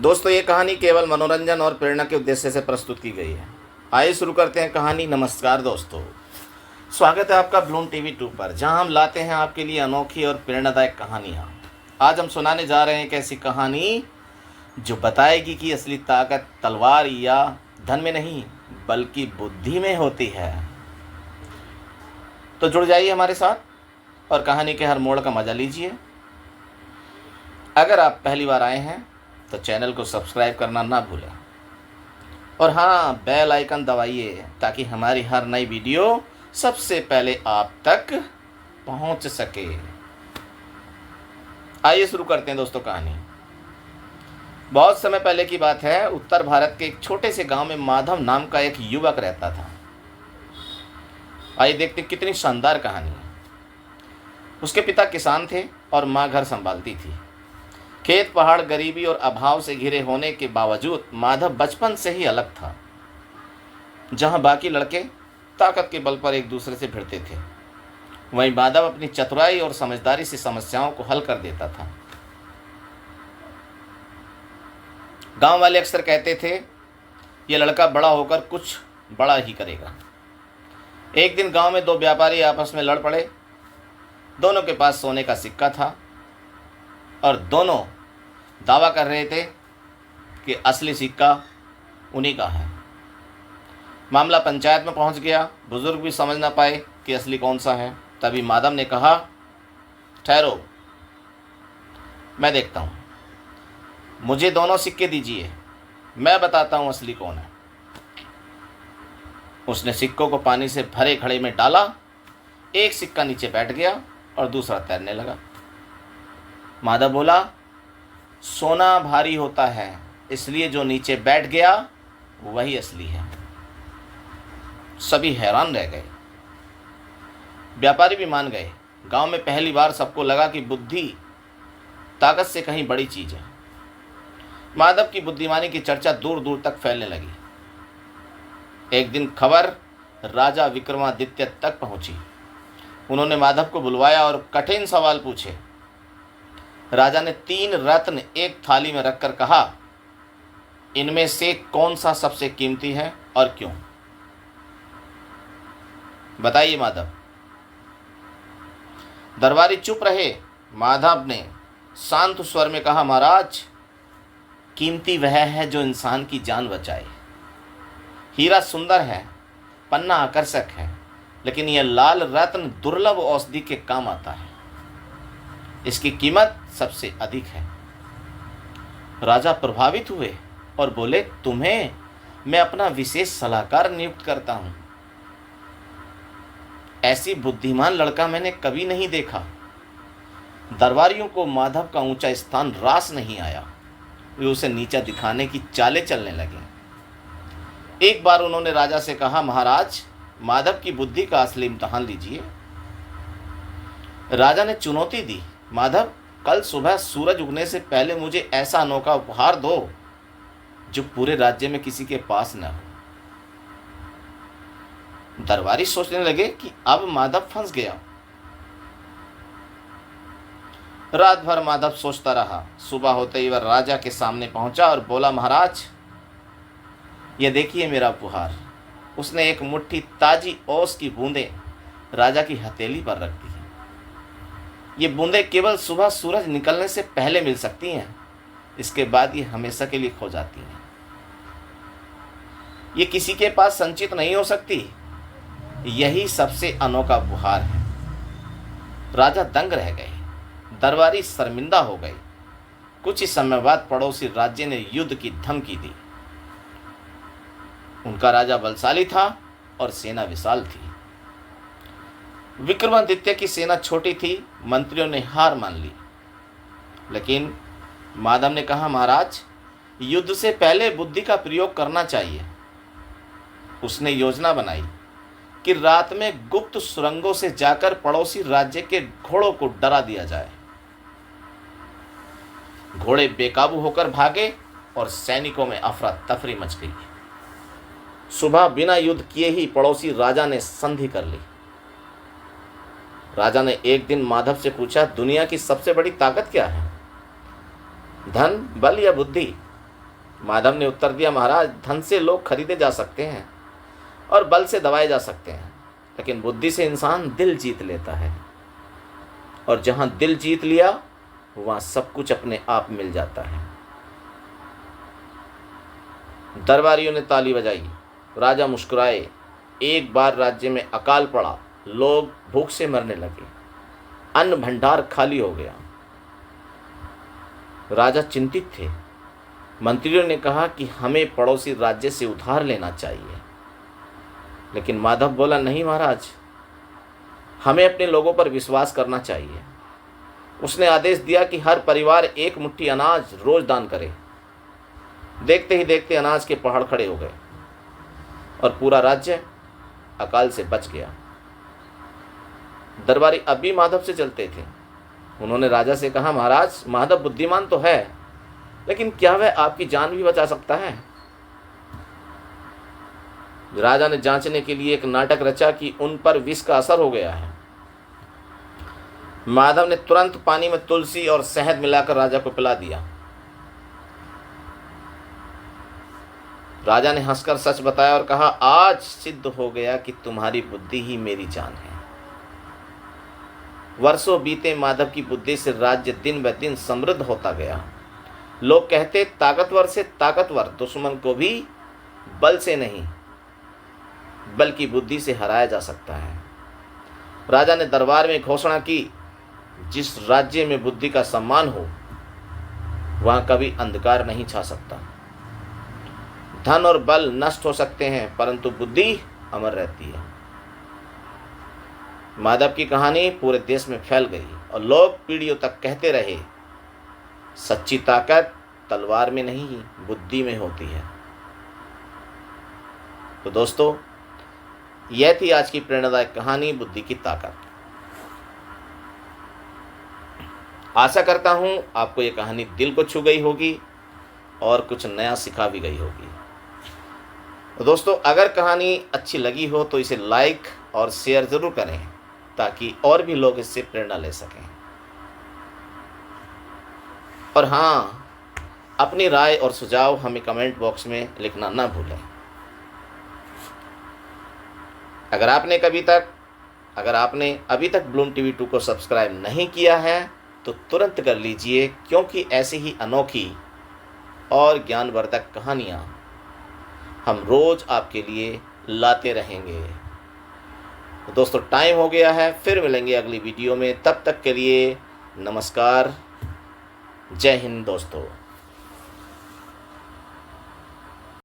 दोस्तों, ये कहानी केवल मनोरंजन और प्रेरणा के उद्देश्य से प्रस्तुत की गई है। आइए शुरू करते हैं कहानी। नमस्कार दोस्तों, स्वागत है आपका ब्लूम टीवी 2 पर, जहां हम लाते हैं आपके लिए अनोखी और प्रेरणादायक कहानियां। आज हम सुनाने जा रहे हैं एक ऐसी कहानी जो बताएगी कि असली ताकत तलवार या धन में नहीं बल्कि बुद्धि में होती है। तो जुड़ जाइए हमारे साथ और कहानी के हर मोड़ का मजा लीजिए। अगर आप पहली बार आए हैं तो चैनल को सब्सक्राइब करना ना भूलें और हाँ, बेल आइकन दबाइए ताकि हमारी हर नई वीडियो सबसे पहले आप तक पहुंच सके। आइए शुरू करते हैं दोस्तों कहानी। बहुत समय पहले की बात है। उत्तर भारत के एक छोटे से गांव में माधव नाम का एक युवक रहता था। आइए देखते हैं कितनी शानदार कहानी है। उसके पिता किसान थे और माँ घर संभालती थी। खेत पहाड़, गरीबी और अभाव से घिरे होने के बावजूद माधव बचपन से ही अलग था। जहां बाकी लड़के ताकत के बल पर एक दूसरे से भिड़ते थे, वहीं माधव अपनी चतुराई और समझदारी से समस्याओं को हल कर देता था। गांव वाले अक्सर कहते थे, यह लड़का बड़ा होकर कुछ बड़ा ही करेगा। एक दिन गांव में दो व्यापारी आपस में लड़ पड़े। दोनों के पास सोने का सिक्का था और दोनों दावा कर रहे थे कि असली सिक्का उन्हीं का है। मामला पंचायत में पहुंच गया। बुजुर्ग भी समझ ना पाए कि असली कौन सा है। तभी माधव ने कहा, ठहरो, मैं देखता हूं। मुझे दोनों सिक्के दीजिए, मैं बताता हूं असली कौन है। उसने सिक्कों को पानी से भरे घड़े में डाला। एक सिक्का नीचे बैठ गया और दूसरा तैरने लगा। माधव बोला, सोना भारी होता है, इसलिए जो नीचे बैठ गया वही असली है। सभी हैरान रह गए। व्यापारी भी मान गए। गांव में पहली बार सबको लगा कि बुद्धि ताकत से कहीं बड़ी चीज है। माधव की बुद्धिमानी की चर्चा दूर दूर तक फैलने लगी। एक दिन खबर राजा विक्रमादित्य तक पहुंची। उन्होंने माधव को बुलवाया और कठिन सवाल पूछे। राजा ने 3 रत्न एक थाली में रखकर कहा, इनमें से कौन सा सबसे कीमती है और क्यों? बताइए माधव। दरबारी चुप रहे। माधव ने शांत स्वर में कहा, महाराज, कीमती वह है जो इंसान की जान बचाए। हीरा सुंदर है, पन्ना आकर्षक है, लेकिन यह लाल रत्न दुर्लभ औषधि के काम आता है। इसकी कीमत सबसे अधिक है। राजा प्रभावित हुए और बोले, तुम्हें मैं अपना विशेष सलाहकार नियुक्त करता हूं। ऐसी बुद्धिमान लड़का मैंने कभी नहीं देखा। दरबारियों को माधव का ऊंचा स्थान रास नहीं आया। वे उसे नीचा दिखाने की चालें चलने लगे। एक बार उन्होंने राजा से कहा, महाराज, माधव की बुद्धि का असली इम्तिहान लीजिए। राजा ने चुनौती दी, माधव, कल सुबह सूरज उगने से पहले मुझे ऐसा अनोखा उपहार दो जो पूरे राज्य में किसी के पास न हो। दरबारी सोचने लगे कि अब माधव फंस गया। रात भर माधव सोचता रहा। सुबह होते ही वह राजा के सामने पहुंचा और बोला, महाराज, यह देखिए मेरा उपहार। उसने एक मुट्ठी ताजी ओस की बूंदें राजा की हथेली पर रख दी। ये बूंदें केवल सुबह सूरज निकलने से पहले मिल सकती हैं। इसके बाद ये हमेशा के लिए खो जाती हैं। ये किसी के पास संचित नहीं हो सकती। यही सबसे अनोखा उपहार है। राजा दंग रह गए। दरबारी शर्मिंदा हो गए। कुछ ही समय बाद पड़ोसी राज्य ने युद्ध की धमकी दी। उनका राजा बलशाली था और सेना विशाल थी। विक्रमादित्य की सेना छोटी थी। मंत्रियों ने हार मान ली। लेकिन माधव ने कहा, महाराज, युद्ध से पहले बुद्धि का प्रयोग करना चाहिए। उसने योजना बनाई कि रात में गुप्त सुरंगों से जाकर पड़ोसी राज्य के घोड़ों को डरा दिया जाए। घोड़े बेकाबू होकर भागे और सैनिकों में अफरा तफरी मच गई। सुबह बिना युद्ध किए ही पड़ोसी राजा ने संधि कर ली। राजा ने एक दिन माधव से पूछा, दुनिया की सबसे बड़ी ताकत क्या है? धन, बल या बुद्धि? माधव ने उत्तर दिया, महाराज, धन से लोग खरीदे जा सकते हैं और बल से दबाए जा सकते हैं, लेकिन बुद्धि से इंसान दिल जीत लेता है, और जहां दिल जीत लिया वहां सब कुछ अपने आप मिल जाता है। दरबारियों ने ताली बजाई, राजा मुस्कुराए। एक बार राज्य में अकाल पड़ा, लोग भूख से मरने लगे, अन्न भंडार खाली हो गया। राजा चिंतित थे। मंत्रियों ने कहा कि हमें पड़ोसी राज्य से उधार लेना चाहिए, लेकिन माधव बोला, नहीं महाराज, हमें अपने लोगों पर विश्वास करना चाहिए। उसने आदेश दिया कि हर परिवार एक मुट्ठी अनाज रोज दान करे। देखते ही देखते अनाज के पहाड़ खड़े हो गए और पूरा राज्य अकाल से बच गया। दरबारी अब भी माधव से चलते थे। उन्होंने राजा से कहा, महाराज, माधव बुद्धिमान तो है, लेकिन क्या वह आपकी जान भी बचा सकता है? राजा ने जांचने के लिए एक नाटक रचा कि उन पर विष का असर हो गया है। माधव ने तुरंत पानी में तुलसी और शहद मिलाकर राजा को पिला दिया। राजा ने हंसकर सच बताया और कहा, आज सिद्ध हो गया कि तुम्हारी बुद्धि ही मेरी जान है। वर्षों बीते, माधव की बुद्धि से राज्य दिन ब दिन समृद्ध होता गया। लोग कहते, ताकतवर से ताकतवर दुश्मन को भी बल से नहीं बल्कि बुद्धि से हराया जा सकता है। राजा ने दरबार में घोषणा की, जिस राज्य में बुद्धि का सम्मान हो वहां कभी अंधकार नहीं छा सकता। धन और बल नष्ट हो सकते हैं, परंतु बुद्धि अमर रहती है। माधव की कहानी पूरे देश में फैल गई और लोग पीढ़ियों तक कहते रहे, सच्ची ताकत तलवार में नहीं, बुद्धि में होती है। तो दोस्तों, यह थी आज की प्रेरणादायक कहानी, बुद्धि की ताकत। आशा करता हूं आपको यह कहानी दिल को छू गई होगी और कुछ नया सिखा भी गई होगी। तो दोस्तों, अगर कहानी अच्छी लगी हो तो इसे लाइक और शेयर ज़रूर करें, ताकि और भी लोग इससे प्रेरणा ले सकें। और हाँ, अपनी राय और सुझाव हमें कमेंट बॉक्स में लिखना ना भूलें। अगर आपने अभी तक ब्लूम टीवी 2 को सब्सक्राइब नहीं किया है तो तुरंत कर लीजिए, क्योंकि ऐसी ही अनोखी और ज्ञानवर्धक कहानियाँ हम रोज़ आपके लिए लाते रहेंगे। तो दोस्तों, टाइम हो गया है, फिर मिलेंगे अगली वीडियो में। तब तक के लिए नमस्कार, जय हिंद दोस्तों।